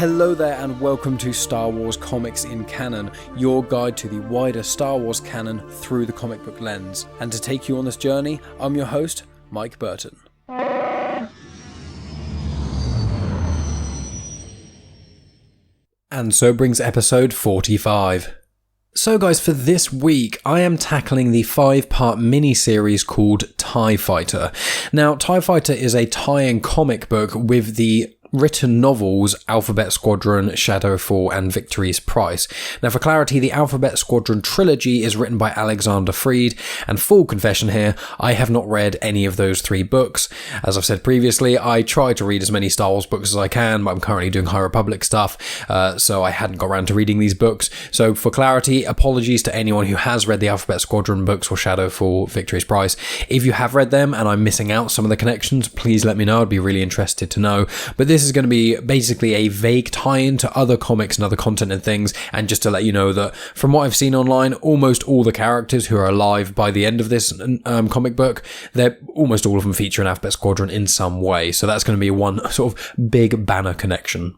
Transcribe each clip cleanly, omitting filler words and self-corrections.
Hello there and welcome to Star Wars Comics in Canon, your guide to the wider Star Wars canon through the comic book lens. And to take you on this journey, I'm your host, Mike Burton. And so brings episode 45. So guys, for this week, I am tackling the 5-part mini-series called TIE Fighter. Now, TIE Fighter is a tie-in comic book with the written novels Alphabet Squadron, Shadowfall and Victory's Price. Now for clarity, the Alphabet Squadron trilogy is written by Alexander Freed, and full confession here, I have not read any of those 3 books. As I've said previously, I try to read as many Star Wars books as I can, but I'm currently doing High Republic stuff, so I hadn't got around to reading these books. So for clarity, apologies to anyone who has read the Alphabet Squadron books or Shadowfall, Victory's Price. If you have read them and I'm missing out some of the connections, please let me know, I'd be really interested to know. But this is going to be basically a vague tie-in to other comics and other content and things, and just to let you know that from what I've seen online, almost all the characters who are alive by the end of this comic book, they're almost all of them feature an Alphabet Squadron in some way, so that's going to be one sort of big banner connection.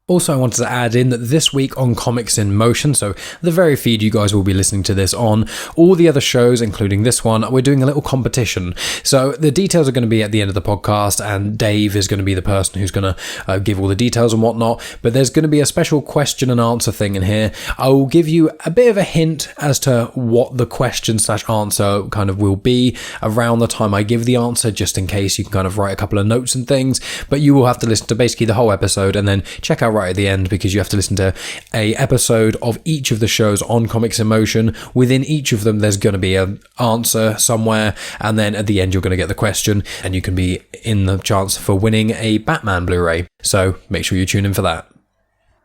Also, I wanted to add in that this week on Comics in Motion, so the very feed you guys will be listening to this on, all the other shows, including this one, we're doing a little competition. So the details are going to be at the end of the podcast, and Dave is going to be the person who's going to give all the details and whatnot, but there's going to be a special question and answer thing in here. I will give you a bit of a hint as to what the question/answer kind of will be around the time I give the answer, just in case you can kind of write a couple of notes and things, but you will have to listen to basically the whole episode and then check out right at the end, because you have to listen to a episode of each of the shows on Comics in Motion. Within each of them there's going to be an answer somewhere, and then at the end you're going to get the question, and you can be in the chance for winning a Batman Blu-ray, so make sure you tune in for that.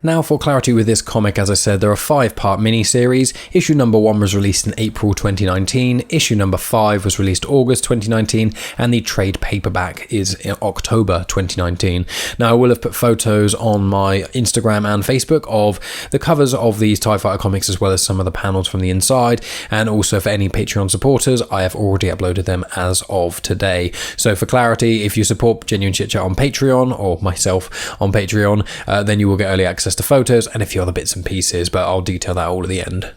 Now, for clarity with this comic, as I said, there are 5-part mini-series. Issue number 1 was released in April 2019, issue number 5 was released August 2019, and the trade paperback is in October 2019. Now, I will have put photos on my Instagram and Facebook of the covers of these TIE Fighter comics, as well as some of the panels from the inside, and also for any Patreon supporters, I have already uploaded them as of today. So for clarity, if you support Genuine Chit-Chat on Patreon, or myself on Patreon, then you will get early access to photos and a few other bits and pieces, but I'll detail that all at the end.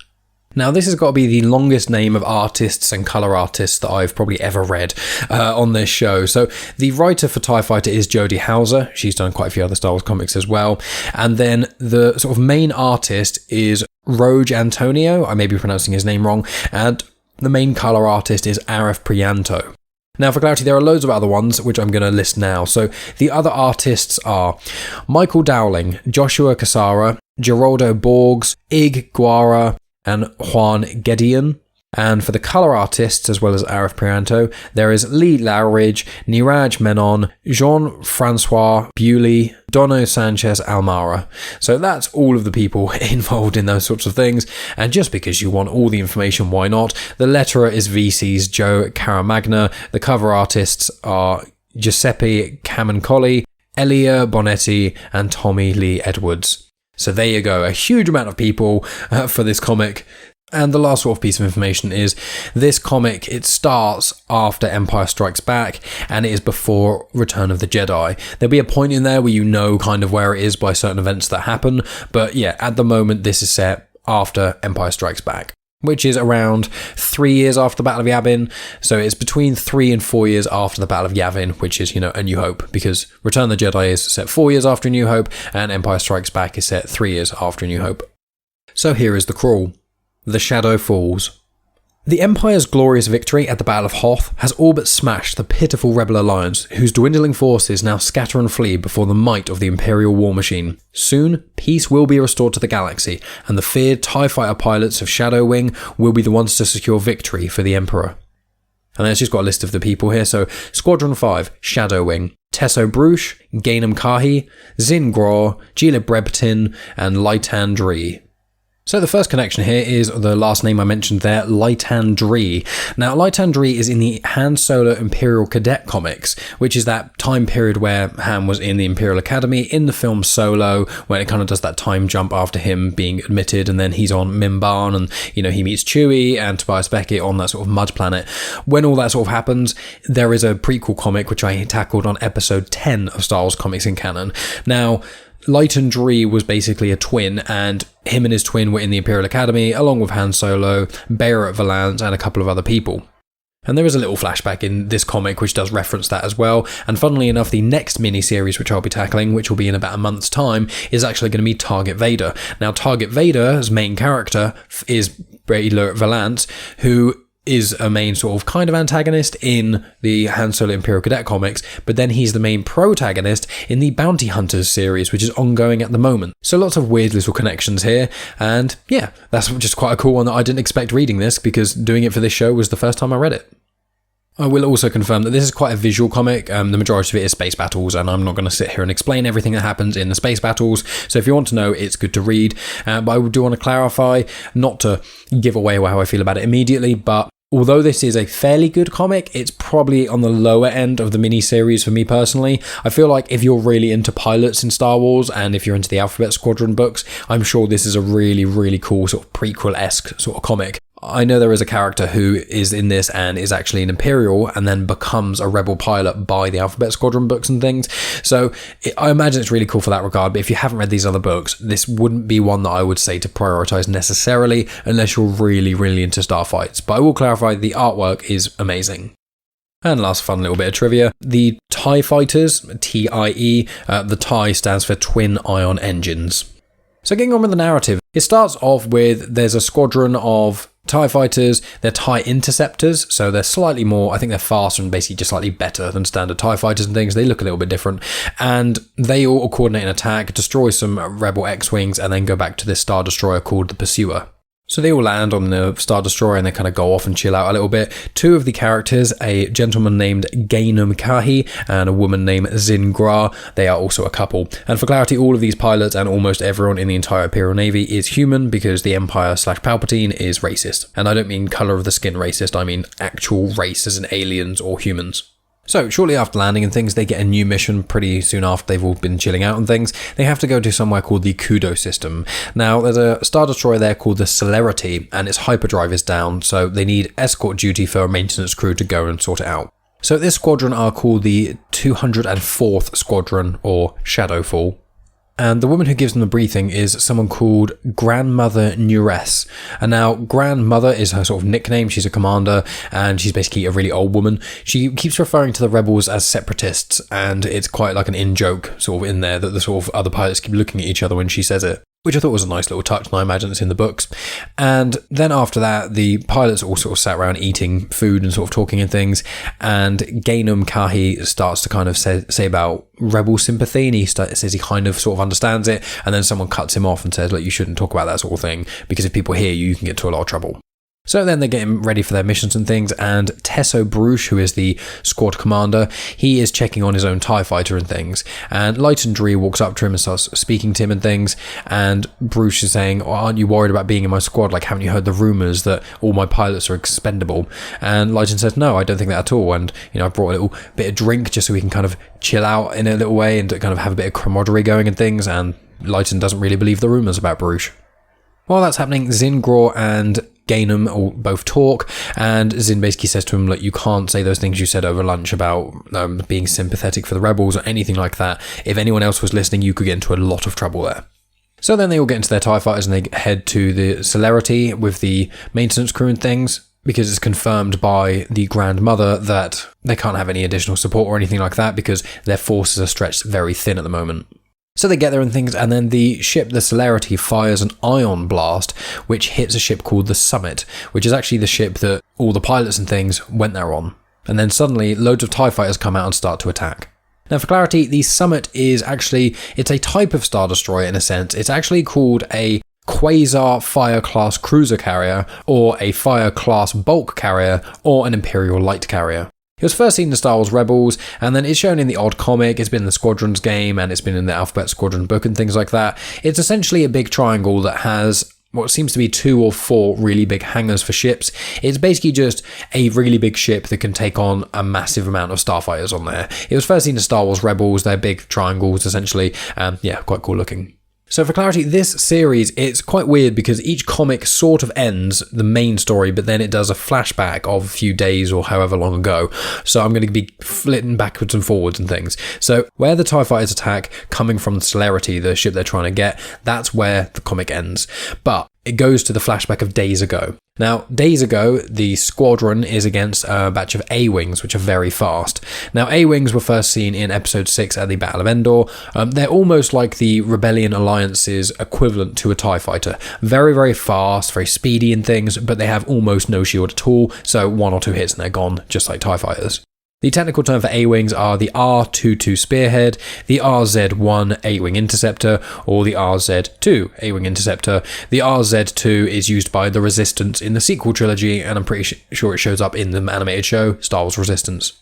Now, this has got to be the longest name of artists and colour artists that I've probably ever read on this show. So the writer for TIE Fighter is Jody Houser. She's done quite a few other Star Wars comics as well. And then the sort of main artist is Rogê Antônio. I may be pronouncing his name wrong. And the main colour artist is Arif Prianto. Now, for clarity, there are loads of other ones, which I'm going to list now. So the other artists are Michael Dowling, Joshua Cassara, Geraldo Borges, Guara Juan Gedeon. And for the colour artists, as well as Arif Prianto, there is Loughridge, Neeraj Monin, Jean-François, Beaulieu, Dono, Sánchez-Almara. So that's all of the people involved in those sorts of things. And just because you want all the information, why not? The letterer is VC's Joe Caramagna. The cover artists are Giuseppe Camuncoli, Elia Bonetti, and Tommy Lee Edwards. So there you go, a huge amount of people for this comic. And the last sort of piece of information is this comic, it starts after Empire Strikes Back, and it is before Return of the Jedi. There'll be a point in there where you know kind of where it is by certain events that happen, but yeah, at the moment this is set after Empire Strikes Back, which is around 3 years after the Battle of Yavin. So it's between 3 and 4 years after the Battle of Yavin, which is, A New Hope, because Return of the Jedi is set 4 years after A New Hope, and Empire Strikes Back is set 3 years after A New Hope. So here is the crawl. The Shadow Falls. The Empire's glorious victory at the Battle of Hoth has all but smashed the pitiful Rebel Alliance, whose dwindling forces now scatter and flee before the might of the Imperial war machine. Soon, peace will be restored to the galaxy, and the feared TIE Fighter pilots of Shadow Wing will be the ones to secure victory for the Emperor. And then it's just got a list of the people here. So, Squadron 5, Shadow Wing, Tesso Bruce, Gainam Kahi, Zin Gror, Gila Brebtin, and Laitan Dree. So the first connection here is the last name I mentioned there, Laitan Dree. Now, Laitan Dree is in the Han Solo Imperial Cadet comics, which is that time period where Han was in the Imperial Academy in the film Solo, when it kind of does that time jump after him being admitted, and then he's on Mimban, and, he meets Chewie and Tobias Beckett on that sort of mud planet. When all that sort of happens, there is a prequel comic, which I tackled on episode 10 of Star Wars Comics in Canon. Now, Leighton Dree was basically a twin, and him and his twin were in the Imperial Academy, along with Han Solo, Beyer at Valance, and a couple of other people. And there is a little flashback in this comic which does reference that as well. And funnily enough, the next mini-series which I'll be tackling, which will be in about a month's time, is actually going to be Target Vader. Now, Target Vader's main character is Beyer at Valance, who is a main sort of kind of antagonist in the Han Solo Imperial Cadet comics, but then he's the main protagonist in the Bounty Hunters series, which is ongoing at the moment. So lots of weird little connections here, and yeah, that's just quite a cool one that I didn't expect reading this, because doing it for this show was the first time I read it. I will also confirm that this is quite a visual comic. The majority of it is space battles, and I'm not going to sit here and explain everything that happens in the space battles. So if you want to know, it's good to read. But I do want to clarify, not to give away how I feel about it immediately, but although this is a fairly good comic, it's probably on the lower end of the miniseries for me personally. I feel like if you're really into pilots in Star Wars, and if you're into the Alphabet Squadron books, I'm sure this is a really, really cool sort of prequel-esque sort of comic. I know there is a character who is in this and is actually an Imperial and then becomes a Rebel pilot by the Alphabet Squadron books and things. So I imagine it's really cool for that regard. But if you haven't read these other books, this wouldn't be one that I would say to prioritize necessarily unless you're really, really into starfights. But I will clarify, the artwork is amazing. And last fun little bit of trivia, the TIE fighters, TIE, the TIE stands for Twin Ion Engines. So getting on with the narrative, it starts off with there's a squadron of TIE fighters, they're TIE interceptors, so they're slightly more, I think they're faster and basically just slightly better than standard TIE fighters and things. They look a little bit different, and they all coordinate an attack, destroy some Rebel X-Wings, and then go back to this Star Destroyer called the Pursuer. So they all land on the Star Destroyer and they kind of go off and chill out a little bit. Two of the characters, a gentleman named Gainum Kahi and a woman named Zin Gra, they are also a couple. And for clarity, all of these pilots and almost everyone in the entire Imperial Navy is human, because the Empire/Palpatine is racist. And I don't mean colour of the skin racist, I mean actual race as in aliens or humans. So, shortly after landing and things, they get a new mission pretty soon after they've all been chilling out and things. They have to go to somewhere called the Kudo system. Now, there's a Star Destroyer there called the Celerity, and its hyperdrive is down, so they need escort duty for a maintenance crew to go and sort it out. So this squadron are called the 204th Squadron, or Shadowfall. And the woman who gives them the briefing is someone called Grandmother Nuress. And now, Grandmother is her sort of nickname. She's a commander, and she's basically a really old woman. She keeps referring to the rebels as separatists, and it's quite like an in-joke sort of in there that the sort of other pilots keep looking at each other when she says it, which I thought was a nice little touch, and I imagine it's in the books. And then after that, the pilots all sort of sat around eating food and sort of talking and things, and Gainum Kahi starts to kind of say about rebel sympathy, and he says he kind of sort of understands it, and then someone cuts him off and says, look, you shouldn't talk about that sort of thing, because if people hear you, you can get into a lot of trouble. So then they're getting ready for their missions and things, and Tesso Bruce, who is the squad commander, he is checking on his own TIE fighter and things, and Leighton Dree walks up to him and starts speaking to him and things, and Bruce is saying, oh, aren't you worried about being in my squad? Like, haven't you heard the rumours that all my pilots are expendable? And Leighton says, no, I don't think that at all, and, you know, I brought a little bit of drink just so we can kind of chill out in a little way and kind of have a bit of camaraderie going and things, and Leighton doesn't really believe the rumours about Bruce. While that's happening, Zin Gra and Gainum all both talk, and Zin basically says to him, look, you can't say those things you said over lunch about being sympathetic for the rebels or anything like that. If anyone else was listening, you could get into a lot of trouble there. So then they all get into their TIE fighters and they head to the Celerity with the maintenance crew and things, because it's confirmed by the Grandmother that they can't have any additional support or anything like that because their forces are stretched very thin at the moment. So they get there and things, and then the ship, the Celerity, fires an ion blast, which hits a ship called the Summit, which is actually the ship that all the pilots and things went there on. And then suddenly, loads of TIE fighters come out and start to attack. Now, for clarity, the Summit is actually, it's a type of Star Destroyer in a sense. It's actually called a Quasar Fire Class Cruiser Carrier, or a Fire Class Bulk Carrier, or an Imperial Light Carrier. It was first seen in Star Wars Rebels, and then it's shown in the Odd comic, it's been in the Squadrons game, and it's been in the Alphabet Squadron book and things like that. It's essentially a big triangle that has what seems to be 2 or 4 really big hangars for ships. It's basically just a really big ship that can take on a massive amount of starfighters on there. It was first seen in Star Wars Rebels, they're big triangles essentially, yeah, quite cool looking. So for clarity, this series, it's quite weird because each comic sort of ends the main story, but then it does a flashback of a few days or however long ago. So I'm going to be flitting backwards and forwards and things. So where the TIE fighters attack, coming from the Celerity, the ship they're trying to get, that's where the comic ends. But it goes to the flashback of days ago. Now, days ago, the squadron is against a batch of A-Wings, which are very fast. Now, A-Wings were first seen in Episode 6 at the Battle of Endor. They're almost like the Rebellion Alliance's equivalent to a TIE fighter. Very, very fast, very speedy and things, but they have almost no shield at all, so 1 or 2 hits and they're gone, just like TIE fighters. The technical term for A-Wings are the R-22 Spearhead, the RZ-1 A-Wing Interceptor, or the RZ-2 A-Wing Interceptor. The RZ-2 is used by the Resistance in the sequel trilogy, and I'm pretty sure it shows up in the animated show, Star Wars Resistance.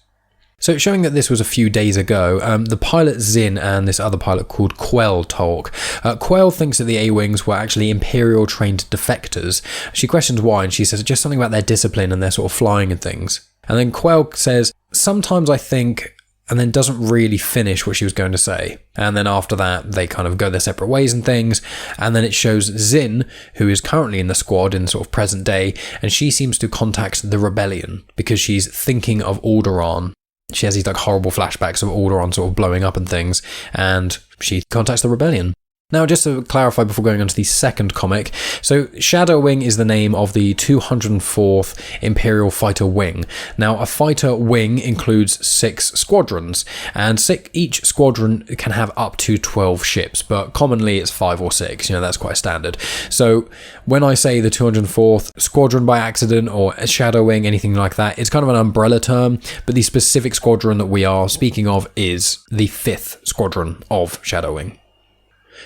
So showing that this was a few days ago, the pilot Zin and this other pilot called Quell talk. Quell thinks that the A-Wings were actually Imperial-trained defectors. She questions why, and she says just something about their discipline and their sort of flying and things. And then Quell says, sometimes I think, and then doesn't really finish what she was going to say. And then after that, they kind of go their separate ways and things. And then it shows Zin, who is currently in the squad in sort of present day, and she seems to contact the Rebellion because she's thinking of Alderaan. She has these like horrible flashbacks of Alderaan sort of blowing up and things, and she contacts the Rebellion. Now, just to clarify before going on to the second comic, so Shadow Wing is the name of the 204th Imperial Fighter Wing. Now, a fighter wing includes 6 squadrons, and each squadron can have up to 12 ships, but commonly it's 5 or 6, that's quite standard. So when I say the 204th Squadron by accident, or a Shadow Wing, anything like that, it's kind of an umbrella term, but the specific squadron that we are speaking of is the 5th Squadron of Shadow Wing.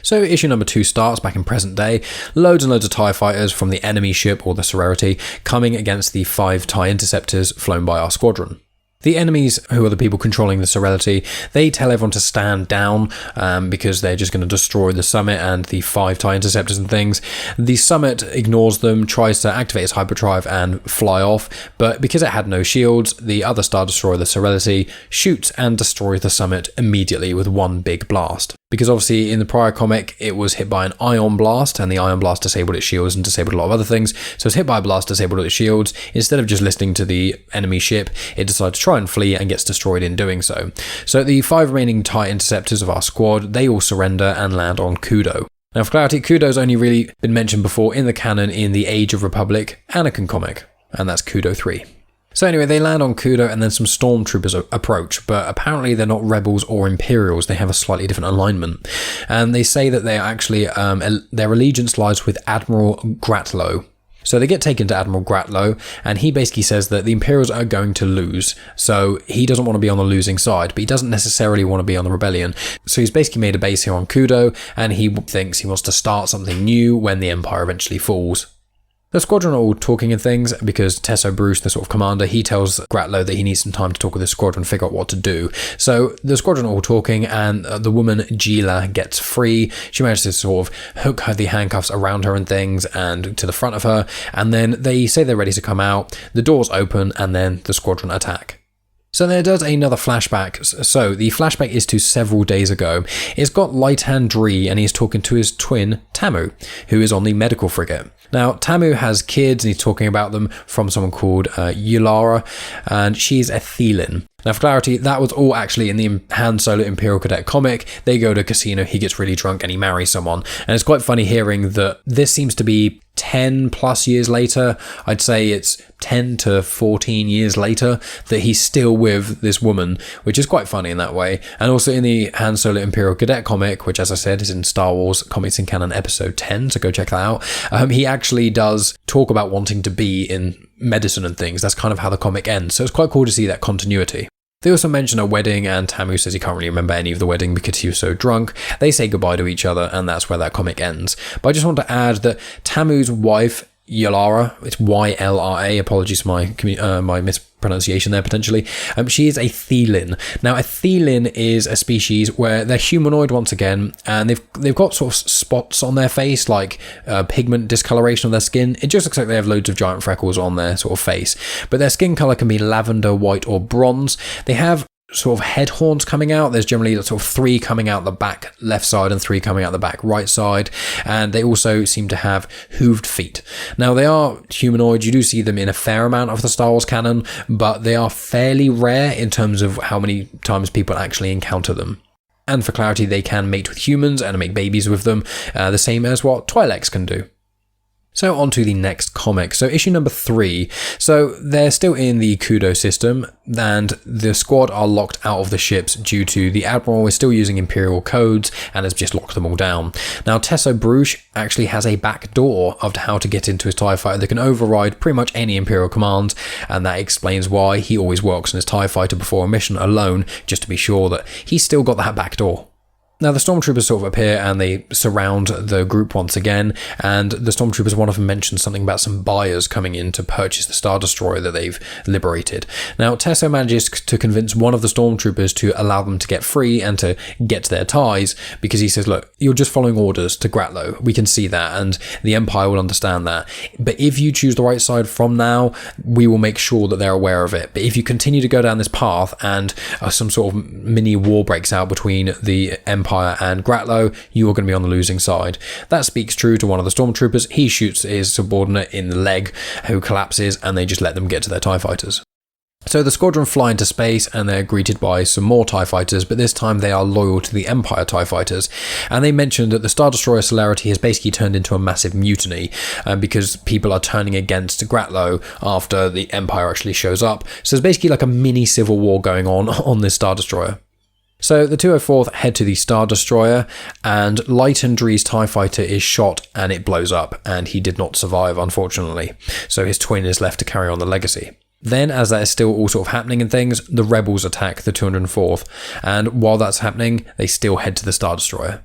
So issue number 2 starts back in present day, loads and loads of TIE fighters from the enemy ship or the Celerity coming against the 5 TIE interceptors flown by our squadron. The enemies, who are the people controlling the Celerity, they tell everyone to stand down because they're just going to destroy the Summit and the 5 TIE interceptors and things. The Summit ignores them, tries to activate its hyperdrive and fly off, but because it had no shields, the other Star Destroyer, the Celerity, shoots and destroys the Summit immediately with one big blast. Because obviously in the prior comic, it was hit by an ion blast, and the ion blast disabled its shields and disabled a lot of other things. So it's hit by a blast, disabled its shields. Instead of just listening to the enemy ship, it decided to try and flee and gets destroyed in doing so. So the 5 remaining TIE interceptors of our squad, they all surrender and land on Kudo. Now for clarity, Kudo's only really been mentioned before in the canon in the Age of Republic Anakin comic, and that's Kudo 3. So anyway, they land on Kudo and then some stormtroopers approach, but apparently they're not rebels or Imperials, they have a slightly different alignment. And they say that they are actually, their allegiance lies with Admiral Gratlow. So they get taken to Admiral Gratlow, and he basically says that the Imperials are going to lose, so he doesn't want to be on the losing side, but he doesn't necessarily want to be on the Rebellion. So he's basically made a base here on Kudo, and he thinks he wants to start something new when the Empire eventually falls. The squadron are all talking and things because Tesso Bruce, the sort of commander, he tells Gratlow that he needs some time to talk with the squadron and figure out what to do. So the squadron are all talking, and the woman Gila gets free. She manages to sort of hook the handcuffs around her and things and to the front of her, and then they say they're ready to come out. The doors open and then the squadron attack. So there does another flashback. So the flashback is to several days ago. It's got Light-Hand Dree, and he's talking to his twin, Tamu, who is on the medical frigate. Now, Tamu has kids, and he's talking about them from someone called Yulara, and she's a Thelin. Now, for clarity, that was all actually in the Han Solo Imperial Cadet comic. They go to a casino, he gets really drunk, and he marries someone. And it's quite funny hearing that this seems to be 10 plus years later. I'd say it's 10 to 14 years later that he's still with this woman, which is quite funny in that way. And also in the Han Solo Imperial Cadet comic, which as I said is in Star Wars Comics in Canon episode 10, so go check that out. He actually does talk about wanting to be in medicine and things. That's kind of how the comic ends. So it's quite cool to see that continuity. They also mention a wedding, and Tamu says he can't really remember any of the wedding because he was so drunk. They say goodbye to each other, and that's where that comic ends. But I just want to add that Tamu's wife, Yulara, it's Y-L-R-A, apologies for my mispronunciation there potentially, she is a Thelin. Now a Thelin is a species where they're humanoid once again, and they've got sort of spots on their face, like pigment discoloration of their skin. It just looks like they have loads of giant freckles on their sort of face, but their skin colour can be lavender, white or bronze. They have sort of head horns coming out. There's generally sort of 3 coming out the back left side and 3 coming out the back right side, and they also seem to have hooved feet. Now they are humanoid, you do see them in a fair amount of the Star Wars canon, but they are fairly rare in terms of how many times people actually encounter them. And for clarity, they can mate with humans and make babies with them, the same as what Twi'leks can do. So on to the next comic. So issue number 3. So they're still in the Kudo system, and the squad are locked out of the ships due to the Admiral is still using Imperial codes and has just locked them all down. Now Tesso Bruges actually has a back door of how to get into his TIE fighter that can override pretty much any Imperial commands, and that explains why he always works on his TIE fighter before a mission alone, just to be sure that he's still got that back door. Now the Stormtroopers sort of appear and they surround the group once again, and the Stormtroopers, one of them mentions something about some buyers coming in to purchase the Star Destroyer that they've liberated. Now Tesso manages to convince one of the Stormtroopers to allow them to get free and to get to their ties, because he says, look, you're just following orders to Gratlow, we can see that, and the Empire will understand that, but if you choose the right side from now, we will make sure that they're aware of it. But if you continue to go down this path and some sort of mini war breaks out between the Empire and Gratlow, you are going to be on the losing side. That speaks true to one of the Stormtroopers. He shoots his subordinate in the leg, who collapses, and they just let them get to their TIE fighters. So the squadron fly into space and they're greeted by some more TIE fighters, but this time they are loyal to the Empire TIE fighters. And they mentioned that the Star Destroyer Celerity has basically turned into a massive mutiny because people are turning against Gratlow after the Empire actually shows up. So there's basically like a mini civil war going on this Star Destroyer. So the 204th head to the Star Destroyer, and Leitendree's TIE fighter is shot and it blows up, and he did not survive, unfortunately. So his twin is left to carry on the legacy. Then, as that is still all sort of happening and things, the rebels attack the 204th, and while that's happening, they still head to the Star Destroyer.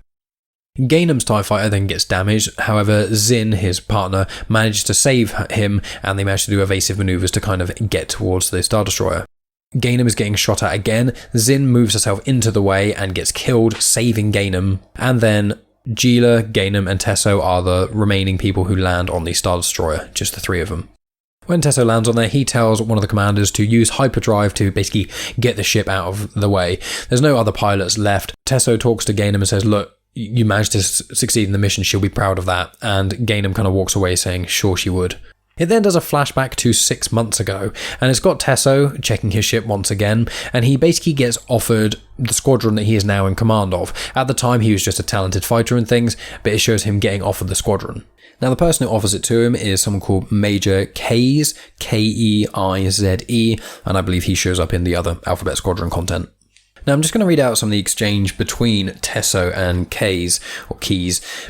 Gainham's TIE fighter then gets damaged, however Zin, his partner, manages to save him, and they manage to do evasive maneuvers to kind of get towards the Star Destroyer. Gainham is getting shot at again. Zin moves herself into the way and gets killed, saving Gainham. And then Gila, Gainham and Tesso are the remaining people who land on the Star Destroyer, just the 3 of them. When Tesso lands on there, he tells one of the commanders to use hyperdrive to basically get the ship out of the way. There's no other pilots left. Tesso talks to Gainham and says, look, you managed to succeed in the mission, she'll be proud of that. And Gainham kind of walks away saying, sure she would. It then does a flashback to 6 months ago, and it's got Tesso checking his ship once again, and he basically gets offered the squadron that he is now in command of. At the time, he was just a talented fighter and things, but it shows him getting offered the squadron. Now, the person who offers it to him is someone called Major Keize, Keize, and I believe he shows up in the other Alphabet Squadron content. Now, I'm just going to read out some of the exchange between Tesso and Keize,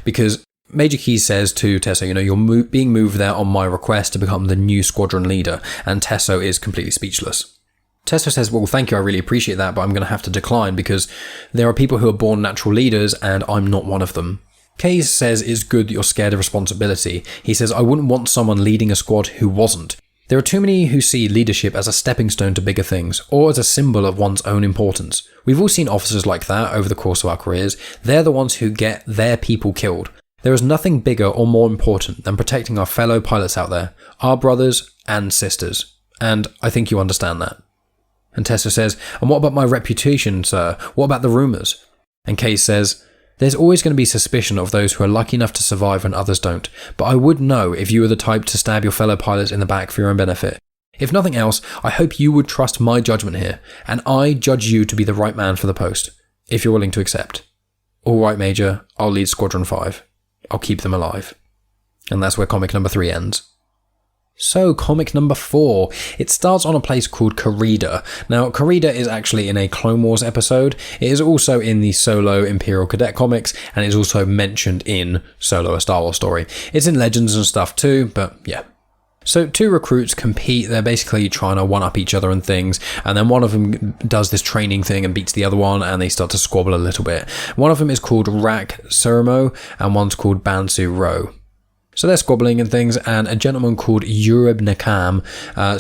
because Major Keize says to Tesso, you're being moved there on my request to become the new squadron leader, and Tesso is completely speechless. Tesso says, well, thank you, I really appreciate that, but I'm going to have to decline because there are people who are born natural leaders and I'm not one of them. Keize says it's good that you're scared of responsibility. He says, I wouldn't want someone leading a squad who wasn't. There are too many who see leadership as a stepping stone to bigger things, or as a symbol of one's own importance. We've all seen officers like that over the course of our careers. They're the ones who get their people killed. There is nothing bigger or more important than protecting our fellow pilots out there, our brothers and sisters, and I think you understand that. And Tesso says, and what about my reputation, sir? What about the rumours? And Keize says, there's always going to be suspicion of those who are lucky enough to survive when others don't, but I would know if you were the type to stab your fellow pilots in the back for your own benefit. If nothing else, I hope you would trust my judgment here, and I judge you to be the right man for the post, if you're willing to accept. All right, Major, I'll lead Squadron 5. I'll keep them alive. And that's where comic number 3 ends. So, comic number 4. It starts on a place called Gerrera. Now, Gerrera is actually in a Clone Wars episode. It is also in the Solo Imperial Cadet comics, and is also mentioned in Solo, a Star Wars story. It's in Legends and stuff too, but yeah. So 2 recruits compete, they're basically trying to one-up each other and things, and then one of them does this training thing and beats the other one, and they start to squabble a little bit. One of them is called Rak Surmo, and one's called Bansu Ro. So they're squabbling and things, and a gentleman called Urib Nakam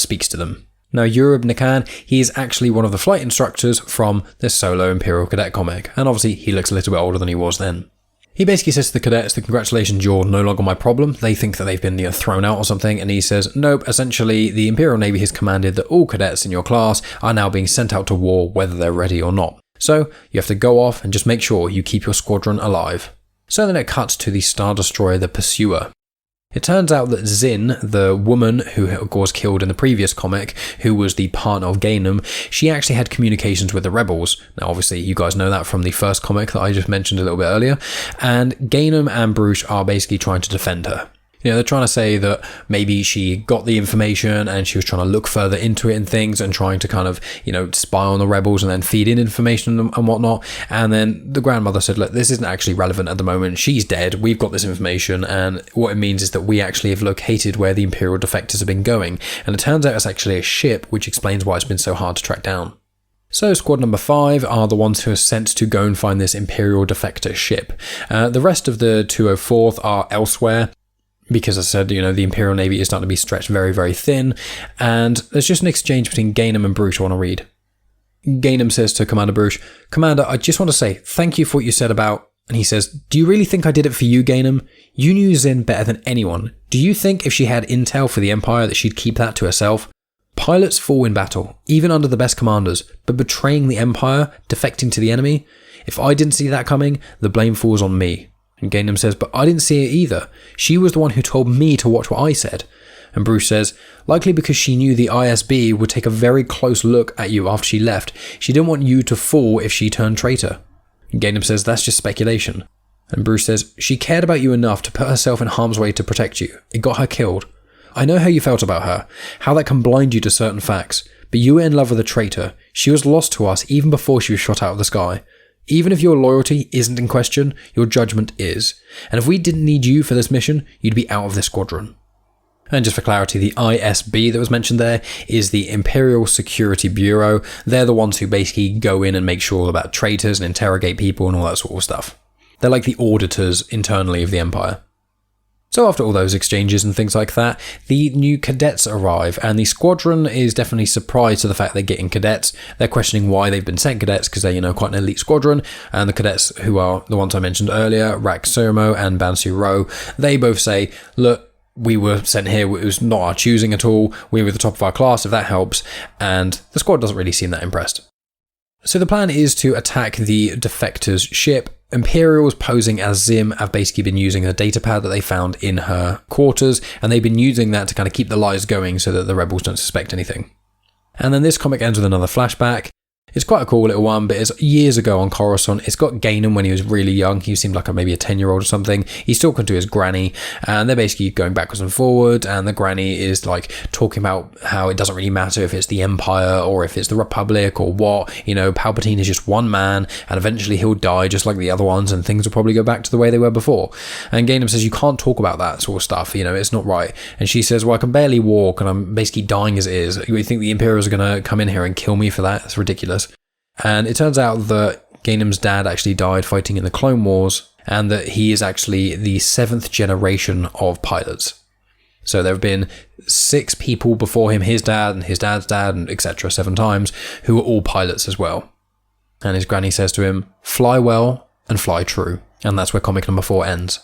speaks to them. Now Urib Nakan, he is actually one of the flight instructors from the Solo Imperial Cadet comic, and obviously he looks a little bit older than he was then. He basically says to the cadets that congratulations, you're no longer my problem. They think that they've been thrown out or something, and he says, nope, essentially the Imperial Navy has commanded that all cadets in your class are now being sent out to war whether they're ready or not. So you have to go off and just make sure you keep your squadron alive. So then it cuts to the Star Destroyer, the Pursuer. It turns out that Zin, the woman who was killed in the previous comic, who was the partner of Gainem, she actually had communications with the rebels. Now obviously you guys know that from the first comic that I just mentioned a little bit earlier, and Gainem and Bruce are basically trying to defend her. They're trying to say that maybe she got the information and she was trying to look further into it and things and trying to kind of, spy on the rebels and then feed in information and whatnot. And then the grandmother said, look, this isn't actually relevant at the moment. She's dead. We've got this information. And what it means is that we actually have located where the Imperial defectors have been going. And it turns out it's actually a ship, which explains why it's been so hard to track down. So squad number 5 are the ones who are sent to go and find this Imperial defector ship. The rest of the 204th are elsewhere. Because as I said, the Imperial Navy is starting to be stretched very, very thin. And there's just an exchange between Gainem and Bruce I want to read. Gainem says to Commander Bruce, Commander, I just want to say thank you for what you said about... And he says, do you really think I did it for you, Gainem? You knew Zin better than anyone. Do you think if she had intel for the Empire that she'd keep that to herself? Pilots fall in battle, even under the best commanders, but betraying the Empire, defecting to the enemy? If I didn't see that coming, the blame falls on me. And Gainem says, but I didn't see it either. She was the one who told me to watch what I said. And Bruce says, likely because she knew the ISB would take a very close look at you after she left. She didn't want you to fall if she turned traitor. And Gainem says, that's just speculation. And Bruce says, she cared about you enough to put herself in harm's way to protect you. It got her killed. I know how you felt about her, how that can blind you to certain facts. But you were in love with a traitor. She was lost to us even before she was shot out of the sky. Even if your loyalty isn't in question, your judgment is. And if we didn't need you for this mission, you'd be out of this squadron. And just for clarity, the ISB that was mentioned there is the Imperial Security Bureau. They're the ones who basically go in and make sure about traitors and interrogate people and all that sort of stuff. They're like the auditors internally of the Empire. So after all those exchanges and things like that, the new cadets arrive, and the squadron is definitely surprised to the fact they're getting cadets. They're questioning why they've been sent cadets, because they're, quite an elite squadron, and the cadets, who are the ones I mentioned earlier, Rak Surmo and Bansu Ro, they both say, look, we were sent here, it was not our choosing at all, we were the top of our class, if that helps, and the squad doesn't really seem that impressed. So the plan is to attack the defector's ship. Imperials posing as Zim have basically been using a datapad that they found in her quarters, and they've been using that to kind of keep the lies going so that the rebels don't suspect anything. And then this comic ends with another flashback. It's quite a cool little one, but it's years ago on Coruscant. It's got Gainem when he was really young. He seemed like maybe a 10-year-old or something. He's talking to his granny, and they're basically going backwards and forward, and the granny is talking about how it doesn't really matter if it's the Empire or if it's the Republic or what. Palpatine is just one man, and eventually he'll die just like the other ones, and things will probably go back to the way they were before. And Gainem says, you can't talk about that sort of stuff, it's not right. And she says, well, I can barely walk, and I'm basically dying as it is. You think the Imperials are going to come in here and kill me for that? It's ridiculous. And it turns out that Gainem's dad actually died fighting in the Clone Wars, and that he is actually the 7th generation of pilots. So there have been 6 people before him, his dad and his dad's dad, and etc., 7 times, who were all pilots as well. And his granny says to him, fly well and fly true. And that's where comic number 4 ends.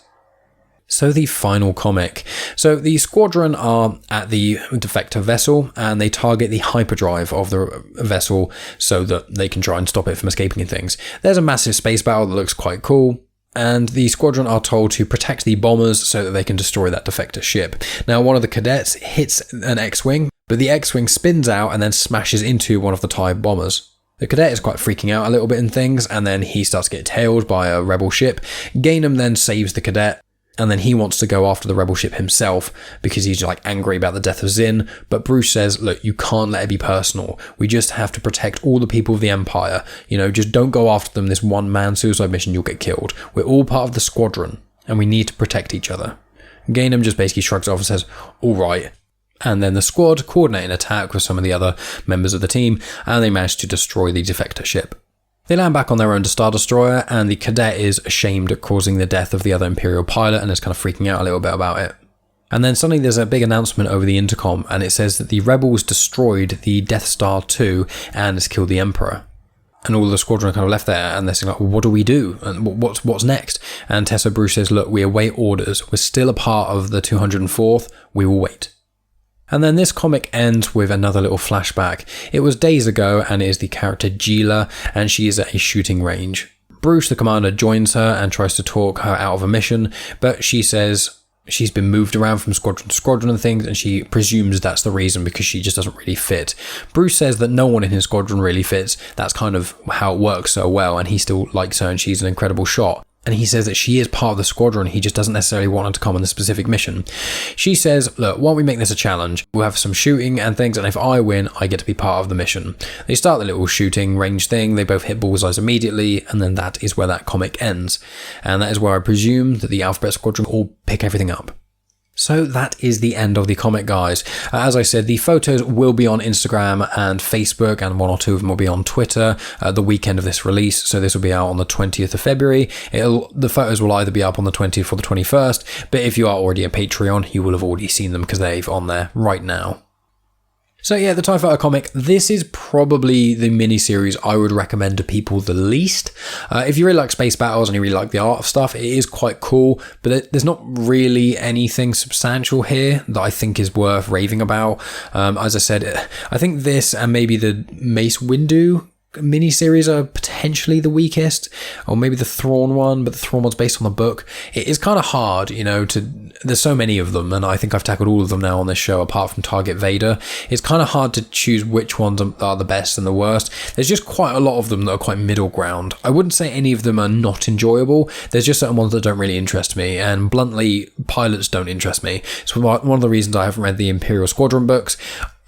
So the final comic. So the squadron are at the defector vessel, and they target the hyperdrive of the vessel so that they can try and stop it from escaping and things. There's a massive space battle that looks quite cool, and the squadron are told to protect the bombers so that they can destroy that defector ship. Now, one of the cadets hits an X-Wing, but the X-Wing spins out and then smashes into one of the TIE bombers. The cadet is quite freaking out a little bit and things, and then he starts to get tailed by a rebel ship. Gainem then saves the cadet, and then he wants to go after the rebel ship himself because he's angry about the death of Zin. But Bruce says, look, you can't let it be personal. We just have to protect all the people of the Empire. Just don't go after them. This one-man suicide mission, you'll get killed. We're all part of the squadron, and we need to protect each other. Gainem just basically shrugs off and says, all right. And then the squad coordinate an attack with some of the other members of the team, and they manage to destroy the defector ship. They land back on their own Star Destroyer, and the cadet is ashamed at causing the death of the other Imperial pilot and is kind of freaking out a little bit about it. And then suddenly there's a big announcement over the intercom, and it says that the rebels destroyed the Death Star 2 and has killed the Emperor. And all the squadron are kind of left there, and they're saying, like, well, what do we do? And what's next? And Tessa Bruce says, look, we await orders. We're still a part of the 204th. We will wait. And then this comic ends with another little flashback. It was days ago, and it is the character Gila, and she is at a shooting range. Bruce, the commander, joins her and tries to talk her out of a mission, but she says she's been moved around from squadron to squadron and things, and she presumes that's the reason because she just doesn't really fit. Bruce says that no one in his squadron really fits. That's kind of how it works so well, and he still likes her, and she's an incredible shot. And he says that she is part of the squadron, he just doesn't necessarily want her to come on the specific mission. She says, look, why don't we make this a challenge? We'll have some shooting and things, and if I win, I get to be part of the mission. They start the little shooting range thing, they both hit bullseyes immediately, and then that is where that comic ends. And that is where I presume that the Alphabet Squadron all pick everything up. So that is the end of the comic, guys. As I said, the photos will be on Instagram and Facebook, and one or two of them will be on Twitter the weekend of this release. So this will be out on the 20th of February. The photos will either be up on the 20th or the 21st, but if you are already a Patreon, you will have already seen them because they're on there right now. So yeah, the TIE Fighter comic, this is probably the miniseries I would recommend to people the least. If you really like space battles and you really like the art of stuff, it is quite cool, but there's not really anything substantial here that I think is worth raving about. As I said, I think this and maybe the Mace Windu miniseries are potentially the weakest, or maybe the Thrawn one, but the Thrawn one's based on the book. It is kind of hard, there's so many of them, and I think I've tackled all of them now on this show apart from Target Vader. It's kind of hard to choose which ones are the best and the worst. There's just quite a lot of them that are quite middle ground. I wouldn't say any of them are not enjoyable. There's just certain ones that don't really interest me, and bluntly, pilots don't interest me. So one of the reasons I haven't read the Imperial Squadron books.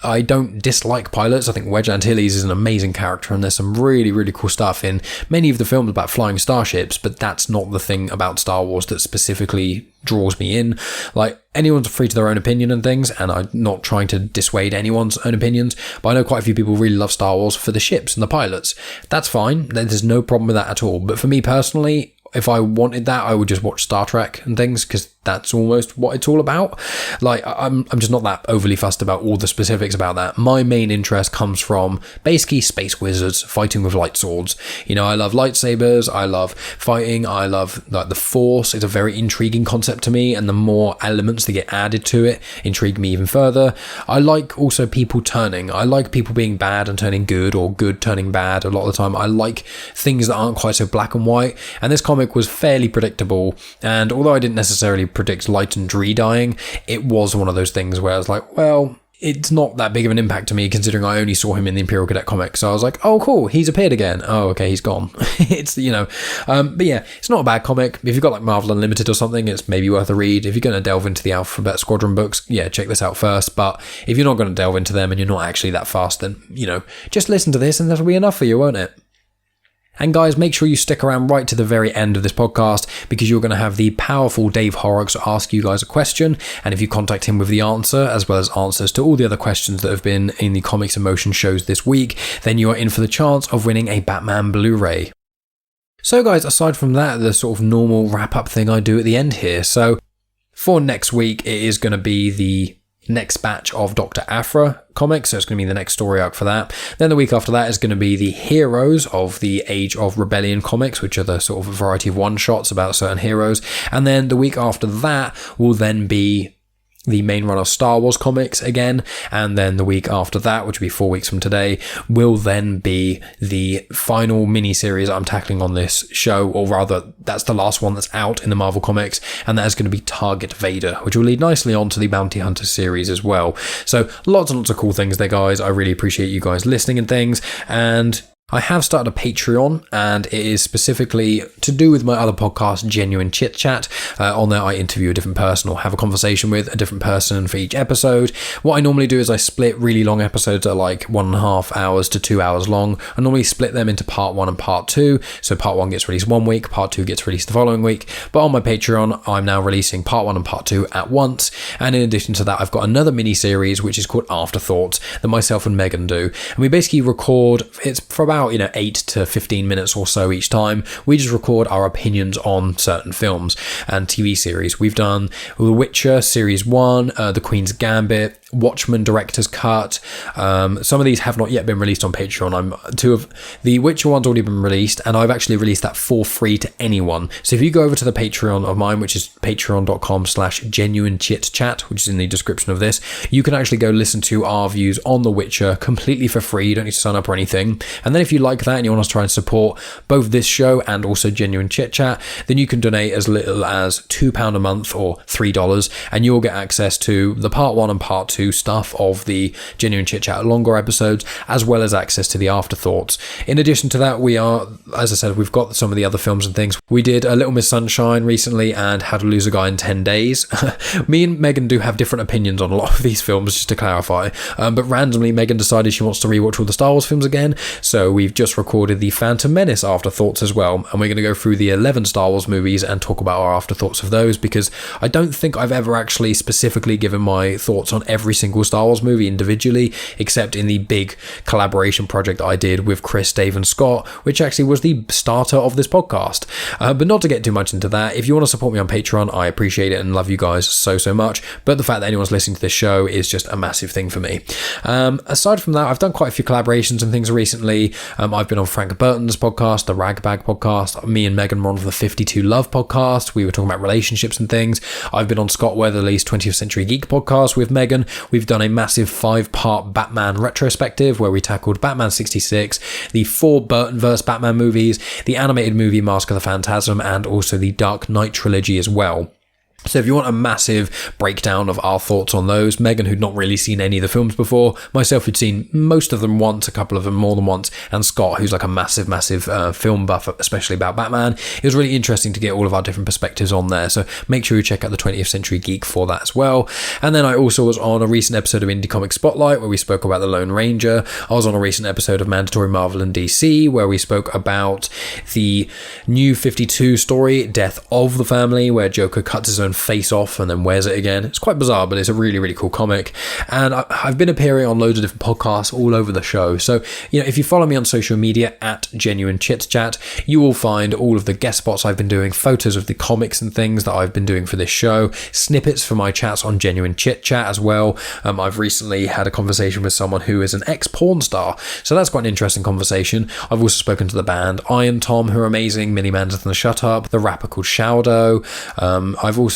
I don't dislike pilots. I think Wedge Antilles is an amazing character, and there's some really, really cool stuff in many of the films about flying starships, but that's not the thing about Star Wars that specifically draws me in. Like, anyone's free to their own opinion and things, and I'm not trying to dissuade anyone's own opinions, but I know quite a few people really love Star Wars for the ships and the pilots. That's fine. There's no problem with that at all. But for me personally, if I wanted that, I would just watch Star Trek and things, because that's almost what it's all about. Like, I'm just not that overly fussed about all the specifics about that. My main interest comes from basically space wizards fighting with light swords. I love lightsabers, I love fighting, I love the Force. It's a very intriguing concept to me, and the more elements that get added to it intrigue me even further. I like also people turning. I like people being bad and turning good, or good turning bad a lot of the time. I like things that aren't quite so black and white, and this comic was fairly predictable, and although I didn't necessarily predict Light and Dree dying, it was one of those things where I was like, well, it's not that big of an impact to me considering I only saw him in the Imperial Cadet comic. So I was like, oh cool, he's appeared again. Oh okay, he's gone. It's but yeah, it's not a bad comic. If you've got like Marvel Unlimited or something, it's maybe worth a read. If you're going to delve into the Alphabet Squadron books, yeah, check this out first. But if you're not going to delve into them and you're not actually that fast, then just listen to this and that'll be enough for you, won't it? And guys, make sure you stick around right to the very end of this podcast, because you're going to have the powerful Dave Horrocks ask you guys a question, and if you contact him with the answer, as well as answers to all the other questions that have been in the Comics in Motion shows this week, then you are in for the chance of winning a Batman Blu-ray. So guys, aside from that, the sort of normal wrap-up thing I do at the end here. So for next week, it is going to be the next batch of Dr. Aphra comics, so it's going to be the next story arc for that. Then the week after that is going to be the heroes of the Age of Rebellion comics, which are the sort of variety of one-shots about certain heroes. And then the week after that will then be the main run of Star Wars comics again, and then the week after that, which will be 4 weeks from today, will then be the final mini-series I'm tackling on this show, or rather, that's the last one that's out in the Marvel Comics, and that is going to be Target Vader, which will lead nicely on to the Bounty Hunter series as well. So lots and lots of cool things there, guys. I really appreciate you guys listening and things, and I have started a Patreon, and it is specifically to do with my other podcast, Genuine Chit-Chat. On there, I interview a different person or have a conversation with a different person for each episode. What I normally do is I split really long episodes that are like 1.5 hours to 2 hours long. I normally split them into part 1 and part 2. So part 1 gets released one week, part 2 gets released the following week. But on my Patreon, I'm now releasing part 1 and part 2 at once. And in addition to that, I've got another mini-series, which is called Afterthoughts, that myself and Megan do. And we basically record, it's for about about 8 to 15 minutes or so each time. We just record our opinions on certain films and TV series. We've done The Witcher Series 1, The Queen's Gambit, Watchmen Director's Cut. Some of these have not yet been released on Patreon. Two of the Witcher one's already been released, and I've actually released that for free to anyone. So if you go over to the Patreon of mine, which is patreon.com/genuinechitchat, which is in the description of this, you can actually go listen to our views on The Witcher completely for free. You don't need to sign up or anything. And then if you like that and you want us to try and support both this show and also Genuine Chit Chat, then you can donate as little as £2 a month or $3, and you'll get access to the part 1 and part 2 stuff of the Genuine Chit Chat longer episodes, as well as access to the afterthoughts. In addition to that, we are, as I said, we've got some of the other films and things. We did A Little Miss Sunshine recently and How to Lose a Guy in 10 Days. Me and Megan do have different opinions on a lot of these films, just to clarify, but randomly Megan decided she wants to rewatch all the Star Wars films again, so we've just recorded the Phantom Menace afterthoughts as well, and we're going to go through the 11 Star Wars movies and talk about our afterthoughts of those, because I don't think I've ever actually specifically given my thoughts on every single Star Wars movie individually, except in the big collaboration project I did with Chris, Dave and Scott, which actually was the starter of this podcast. But not to get too much into that, if you want to support me on Patreon, I appreciate it and love you guys so much, but the fact that anyone's listening to this show is just a massive thing for me. Aside from that, I've done quite a few collaborations and things recently. I've been on Frank Burton's podcast, the Ragbag podcast. Me and Megan were on the 52 Love podcast. We were talking about relationships and things. I've been on Scott Weatherly's 20th Century Geek podcast with Megan. We've done a massive 5-part Batman retrospective where we tackled Batman 66, the 4 Burtonverse Batman movies, the animated movie Mask of the Phantasm, and also the Dark Knight trilogy as well. So if you want a massive breakdown of our thoughts on those, Megan, who'd not really seen any of the films before, myself, who'd seen most of them once, a couple of them more than once, and Scott, who's like a massive film buff, especially about Batman, it was really interesting to get all of our different perspectives on there. So make sure you check out the 20th Century Geek for that as well. And then I also was on a recent episode of Indie Comic Spotlight where we spoke about The Lone Ranger. I was on a recent episode of Mandatory Marvel and DC where we spoke about the New 52 story, Death of the Family, where Joker cuts his own face off and then wears it again. It's quite bizarre, but it's a really cool comic. And I've been appearing on loads of different podcasts all over the show. So, if you follow me on social media at Genuine Chit Chat, you will find all of the guest spots I've been doing, photos of the comics and things that I've been doing for this show, snippets from my chats on Genuine Chit Chat as well. I've recently had a conversation with someone who is an ex-porn star, so that's quite an interesting conversation. I've also spoken to the band Iron Tom, who are amazing, Millie Manderson and the Shut Up, the rapper called Shaudo.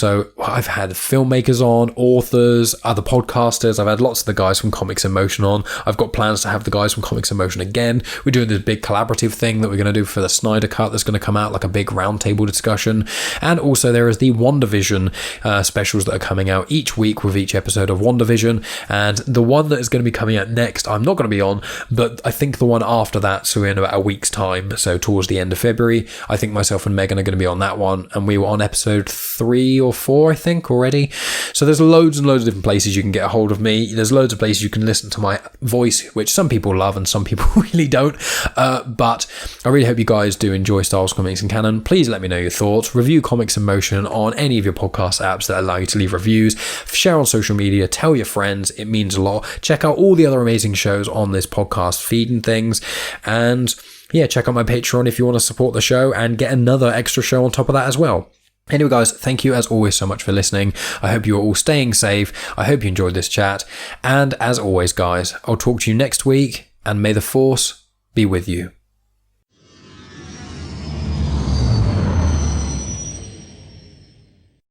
I've had filmmakers on, authors, other podcasters. I've had lots of the guys from Comics in Motion on. I've got plans to have the guys from Comics in Motion again. We're doing this big collaborative thing that we're going to do for the Snyder Cut that's going to come out, like a big roundtable discussion. And also there is the WandaVision specials that are coming out each week with each episode of WandaVision. And the one that is going to be coming out next, I'm not going to be on, but I think the one after that, so in about a week's time, so towards the end of February, I think myself and Megan are going to be on that one. And we were on episode 3 or 4, I think, already. So there's loads and loads of different places you can get a hold of me. There's loads of places you can listen to my voice, which some people love and some people really don't. But I really hope you guys do enjoy Star Wars Comics and Canon. Please let me know your thoughts. Review Comics in Motion on any of your podcast apps that allow you to leave reviews. Share on social media. Tell your friends. It means a lot. Check out all the other amazing shows on this podcast feed and things. And yeah, check out my Patreon if you want to support the show and get another extra show on top of that as well. Anyway, guys, thank you as always so much for listening. I hope you are all staying safe. I hope you enjoyed this chat. And as always, guys, I'll talk to you next week, and may the Force be with you.